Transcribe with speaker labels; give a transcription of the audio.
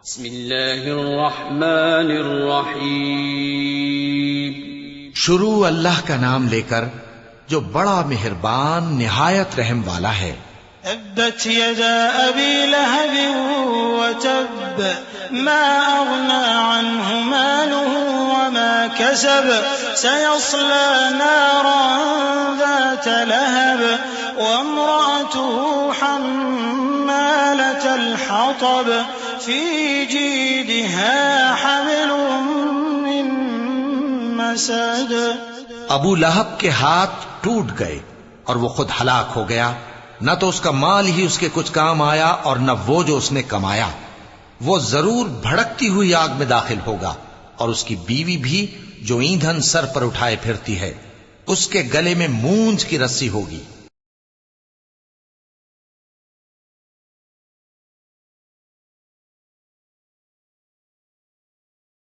Speaker 1: بسم اللہ الرحمن الرحیم.
Speaker 2: شروع اللہ کا نام لے کر جو بڑا مہربان نہایت رحم والا ہے.
Speaker 3: تبت يدا أبي لهب وتب ما أغنى عنه ماله وما كسب سيصلى نارا ذات لهب وامرأته حمالة الحطب في جيدها حبل من مسد.
Speaker 2: ابو لہب کے ہاتھ ٹوٹ گئے اور وہ خود ہلاک ہو گیا. نہ تو اس کا مال ہی اس کے کچھ کام آیا اور نہ وہ جو اس نے کمایا. وہ ضرور بھڑکتی ہوئی آگ میں داخل ہوگا اور اس کی بیوی بھی جو ایندھن سر پر اٹھائے پھرتی ہے اس کے گلے میں مونج کی رسی ہوگی.